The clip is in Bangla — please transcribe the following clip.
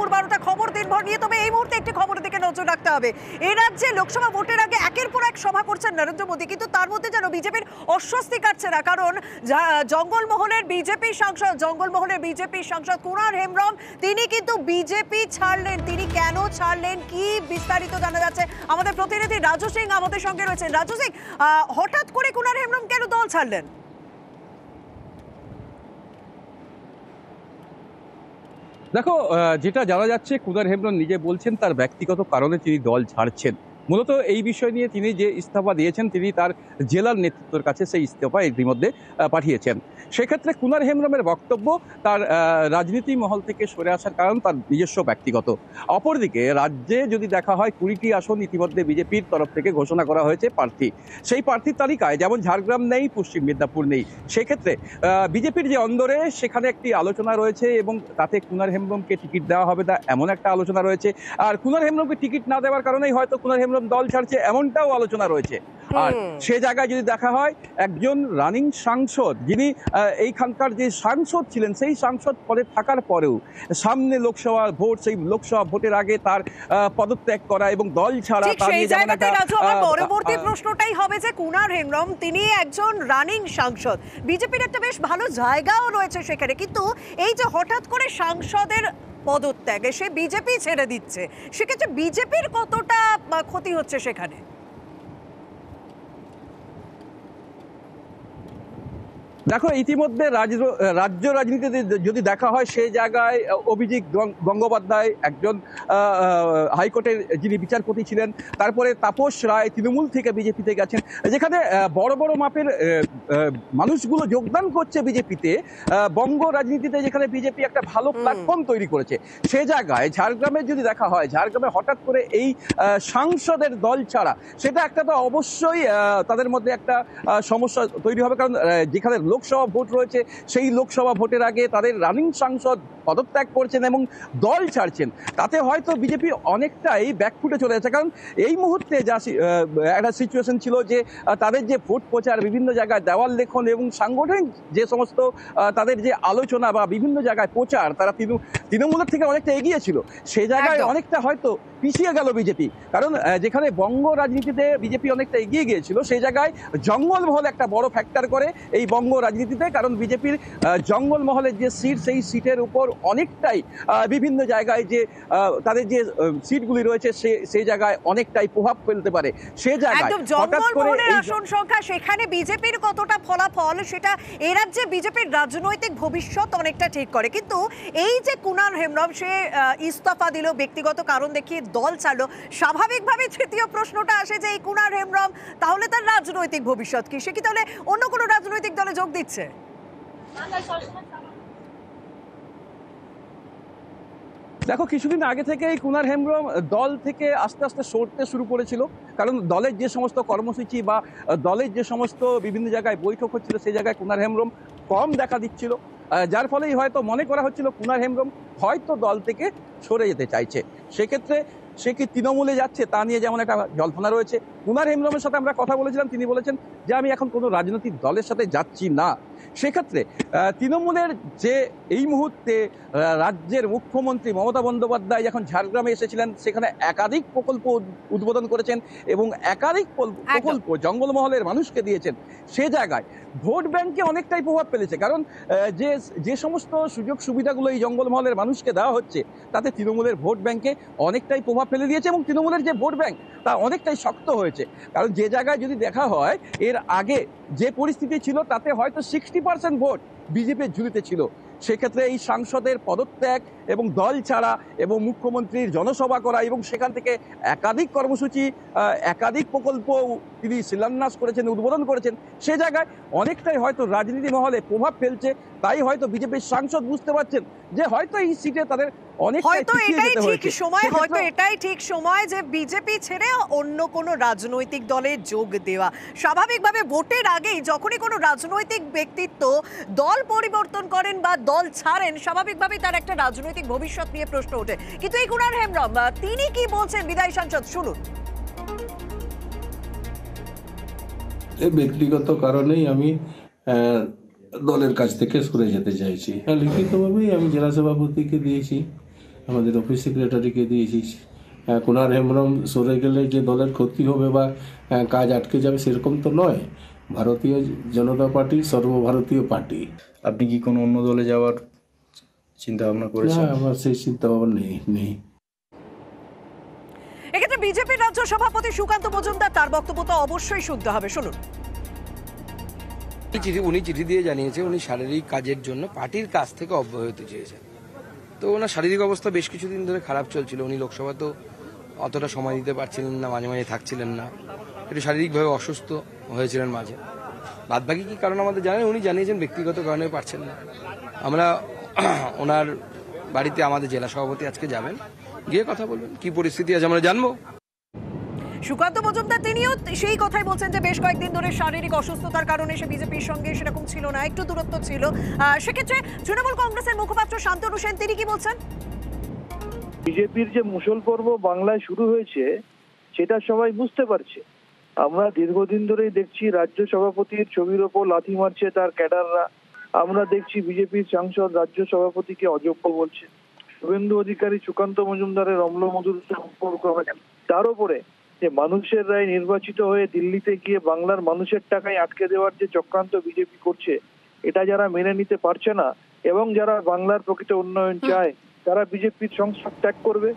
দুপুর 12টা খবর দিনভর নিয়ে। তবে এই মুহূর্তে একটি খবরের দিকে নজর রাখতে হবে। এই রাজ্যে লোকসভা ভোটের আগে একের পর এক সভা করছেন নরেন্দ্র মোদী, কিন্তু তার মধ্যে যেন বিজেপির অস্বস্তি কাটছে না। কারণ জঙ্গলমহলের বিজেপি সাংসদ কুনাল হেমব্রম তিনি কিন্তু বিজেপি ছাড়লেন। তিনি কেন ছাড়লেন, কি বিস্তারিত জানা যাচ্ছে, আমাদের প্রতিনিধি রাজু সিং আমাদের সঙ্গে রয়েছেন। রাজু সিং, হঠাৎ করে কুনাল হেমব্রম কেন দল ছাড়লেন? দেখো, যেটা জানা যাচ্ছে কুনাল হেমব্রম নিজে বলছেন তার ব্যক্তিগত কারণে তিনি দল ছাড়ছেন। মূলত এই বিষয় নিয়ে তিনি যে ইস্তফা দিয়েছেন, তিনি তার জেলার নেতৃত্বের কাছে সেই ইস্তফা ইতিমধ্যে পাঠিয়েছেন। সেক্ষেত্রে কুনাল হেমব্রমের বক্তব্য তার রাজনীতি মহল থেকে সরে আসার কারণ তার নিজস্ব ব্যক্তিগত। অপরদিকে রাজ্যে যদি দেখা হয় 20টি আসন ইতিমধ্যে বিজেপির তরফ থেকে ঘোষণা করা হয়েছে প্রার্থী। সেই প্রার্থীর তালিকায় যেমন ঝাড়গ্রাম নেই, পশ্চিম মেদিনীপুর নেই। সেক্ষেত্রে বিজেপির যে অন্দরে সেখানে একটি আলোচনা রয়েছে এবং তাতে কুনাল হেমব্রমকে টিকিট দেওয়া হবে না এমন একটা আলোচনা রয়েছে। আর কুনাল হেমব্রমকে টিকিট না দেওয়ার কারণেই হয়তো কুনাল হেমব্রম দল ছাড়ছে এমনটাও আলোচনা রয়েছে। আর সে জায়গায় যদি দেখা হয় একজন রানিং সাংসদ, যিনি এইখানকার যে সাংসদ ছিলেন, সেই সাংসদ পদে থাকার পরেও সামনে লোকসভা ভোট, সেই লোকসভা ভোটের আগে তার পদত্যাগ করা এবং দল ছাড়া, পরবর্তী প্রশ্নটাই হবে যে কুনাল হেমব্রম তিনি একজন রানিং সাংসদ, বিজেপির একটা বেশ ভালো জায়গাও রয়েছে সেখানে, কিন্তু এই যে হঠাৎ করে সাংসদের পদত্যাগে সে বিজেপি ছেড়ে দিচ্ছে, সেক্ষেত্রে বিজেপির কতটা ক্ষতি হচ্ছে সেখানে? দেখো, ইতিমধ্যে রাজ্য রাজনীতিতে যদি দেখা হয় সেই জায়গায় অভিজিৎ গঙ্গোপাধ্যায় একজন হাইকোর্টের যিনি বিচারপতি ছিলেন, তারপরে তাপস রায় তৃণমূল থেকে বিজেপিতে গেছেন, যেখানে বড় বড় মাপের মানুষগুলো যোগদান করছে বিজেপিতে। বঙ্গ রাজনীতিতে যেখানে বিজেপি একটা ভালো প্ল্যাটফর্ম তৈরি করেছে, সে জায়গায় ঝাড়গ্রামে যদি দেখা হয়, ঝাড়গ্রামে হঠাৎ করে এই সাংসদের দল ছাড়া, সেটা একটা তো অবশ্যই তাদের মধ্যে একটা সমস্যা তৈরি হবে। কারণ যেখানে লোকসভা ভোট রয়েছে, সেই লোকসভা ভোটের আগে তাদের রানিং সাংসদ পদত্যাগ করছেন এবং দল ছাড়ছেন, তাতে হয়তো বিজেপি অনেকটাই ব্যাকফুটে চলে যাচ্ছে। কারণ এই মুহূর্তে যা একটা সিচুয়েশন ছিল যে তাদের যে ভোট প্রচার, বিভিন্ন জায়গায় দেওয়াল লেখন এবং সাংগঠনিক যে সমস্ত তাদের যে আলোচনা বা বিভিন্ন জায়গায় প্রচার, তারা তৃণমূলের থেকে অনেকটা এগিয়ে ছিল, সে জায়গায় অনেকটা হয়তো পিছিয়ে গেল বিজেপি। কারণ যেখানে বঙ্গ রাজনীতিতে বিজেপি অনেকটা এগিয়ে গিয়েছিল, সেই জায়গায় জঙ্গলমহল একটা বড় ফ্যাক্টর করে এই বঙ্গ রাজনীতিতে। কারণ বিজেপির জঙ্গলমহলের যে সিট, সেই সিটের উপর অনেকটাই বিভিন্ন জায়গায় যে তাদের যে সিটগুলি রয়েছে সেই জায়গায় অনেকটাই প্রভাব ফেলতে পারে। সে জায়গায় জঙ্গলমহলের আসন সংখ্যা, সেখানে বিজেপির কতটা ফলাফল, সেটা এ রাজ্যে বিজেপির রাজনৈতিক ভবিষ্যৎ অনেকটা ঠিক করে। কিন্তু এই যে কুনাল হেমব্রম সে ইস্তফা দিল, ব্যক্তিগত কারণ দেখিয়ে দল ছাড়লো, স্বাভাবিকভাবে তৃতীয় প্রশ্নটা আসে যে এই কুনাল হেমব্রম তাহলে তার রাজনৈতিক ভবিষ্যৎ কি? সে কি তাহলে অন্য কোনো রাজনৈতিক দলে যোগ দিচ্ছে? দেখো, কিছুদিন আগে থেকেই কুনাল হেমব্রম দল থেকে আস্তে আস্তে সরতে শুরু করেছিল। কারণ দলের যে সমস্ত কর্মসূচি বা দলের যে সমস্ত বিভিন্ন জায়গায় বৈঠক হচ্ছিল, সেই জায়গায় কুনাল হেমব্রম কম দেখা দিচ্ছিল, যার ফলেই হয়তো মনে করা হচ্ছিল কুনাল হেমব্রম হয়তো দল থেকে সরে যেতে চাইছে। সেক্ষেত্রে সে কি তৃণমূলে যাচ্ছে তা নিয়ে যেমন একটা জল্পনা রয়েছে। কুনাল হেমব্রমের সাথে আমরা কথা বলেছিলাম, তিনি বলেছেন যে আমি এখন কোনো রাজনৈতিক দলের সাথে যাচ্ছি না। সেক্ষেত্রে তৃণমূলের যে এই মুহূর্তে রাজ্যের মুখ্যমন্ত্রী মমতা বন্দ্যোপাধ্যায় যখন ঝাড়গ্রামে এসেছিলেন, সেখানে একাধিক প্রকল্প উদ্বোধন করেছেন এবং একাধিক প্রকল্প জঙ্গলমহলের মানুষকে দিয়েছেন। সে জায়গায় ভোট ব্যাংকে অনেকটাই প্রভাব ফেলেছে। কারণ যে সমস্ত সুযোগ সুবিধাগুলো এই জঙ্গলমহলের মানুষকে দেওয়া হচ্ছে, তাতে তৃণমূলের ভোট ব্যাংকে অনেকটাই প্রভাব ফেলে দিয়েছে এবং তৃণমূলের যে ভোট ব্যাংক তা অনেকটাই শক্ত হয়েছে। কারণ যে জায়গায় যদি দেখা হয় এর আগে যে পরিস্থিতি ছিল, তাতে হয়তো 60% ভোট বিজেপির ঝুলিতে ছিল। সেক্ষেত্রে এই সাংসদের পদত্যাগ এবং দল ছাড়া এবং মুখ্যমন্ত্রীর জনসভা করা এবং সেখান থেকে একাধিক কর্মসূচি, একাধিক প্রকল্প তিনি শিলান্যাস করেছেন, উদ্বোধন করেছেন, সে জায়গায় অনেকটাই হয়তো রাজনীতি মহলে প্রভাব ফেলছে। তাই হয়তো বিজেপির সাংসদ বুঝতে পারছেন যে হয়তো এই সিটে তাদের হয়তো এটাই ঠিক সময় যে বিজেপি ছেড়ে অন্য কোনো রাজনৈতিক দলে যোগ দেওয়া। স্বাভাবিকভাবে ভোটের আগেই যখনই কোনো রাজনৈতিক ব্যক্তিত্ব দল পরিবর্তন করেন বা দল ছাড়েন, স্বাভাবিকভাবেই তার একটা রাজনৈতিক ভবিষ্যৎ নিয়ে প্রশ্ন ওঠে। কিন্তু এই কুনাল হেমব্রম তিনি কি বলছেন বিদায়ী সাংসদ, শুনুন। ব্যক্তিগত কারণেই আমি দলের কাছ থেকে সরে যেতে চাইছি। লিখিতভাবেই আমি জেলা সভাপতিকে দিয়েছি আমাদের অফিস সেক্রেটারিকে দিয়েছি। কুনার হেমব্রম সরে গেলে যে দলের ক্ষতি হবে বা কাজ আটকে যাবে সেরকম তো নয়। ভারতীয় জনতা পার্টি সর্বভারতীয় পার্টি। আপনি কি কোনো অন্য দলে যাওয়ার চিন্তা ভাবনা করেছেন? না, আমার সেই চিন্তা ভাবনা নেই। এক্ষেত্রে বিজেপির রাজ্য সভাপতি সুকান্ত মজুমদার তার বক্তব্য তো অবশ্যই শুনতে হবে, শুনুন। উনি চিঠি দিয়ে জানিয়েছে উনি শারীরিক কাজের জন্য পার্টির কাছ থেকে অব্যাহতি চেয়েছেন। তো ওনার শারীরিক অবস্থা বেশ কিছুদিন ধরে খারাপ চলছিল। উনি লোকসভাতেও অতটা সময় দিতে পারছিলেন না, মাঝে মাঝে থাকছিলেন না, একটু শারীরিকভাবে অসুস্থ হয়েছিলেন মাঝে। বাদবাকি কি কারণ আমাদের জানেন, উনি জানিয়েছেন ব্যক্তিগত কারণে পারছেন না। আমরা ওনার বাড়িতে আমাদের জেলা সভাপতি আজকে যাবেন, গিয়ে কথা বলবেন, কি পরিস্থিতি আছে আমরা জানবো। সুকান্ত মজুমদার তিনিও সেই কথাই বলছেন যে বেশ কয়েকদিন ধরে শারীরিক অসুস্থতার কারণে সে বিজেপির সঙ্গে সেরকম ছিল না, একটু দূরত্ব ছিল। সেক্ষেত্রে তৃণমূল কংগ্রেসের মুখপাত্র শান্তনু সেন তিনি কি বলছেন? বিজেপির যে মুসল পর্ব বাংলায় শুরু হয়েছে সেটা সবাই বুঝতে পারছে। আমরা দীর্ঘদিন ধরেই দেখছি রাজ্য সভাপতির ছবির ওপর লাথি মারছে তার ক্যাডাররা। আমরা দেখছি বিজেপির সাংসদ রাজ্য সভাপতিকে অযোগ্য বলছে। শুভেন্দু অধিকারী সুকান্ত মজুমদারের অম্লমধুর সম্পর্ক। তার উপরে যে মানুষের রায় নির্বাচিত হয়ে দিল্লিতে গিয়ে বাংলার মানুষের টাকায় আটকে দেওয়ার যে চক্রান্ত বিজেপি করছে, এটা যারা মেনে নিতে পারছে না এবং যারা বাংলার প্রকৃত উন্নয়ন চায় তারা বিজেপির সংসদ ত্যাগ করবে।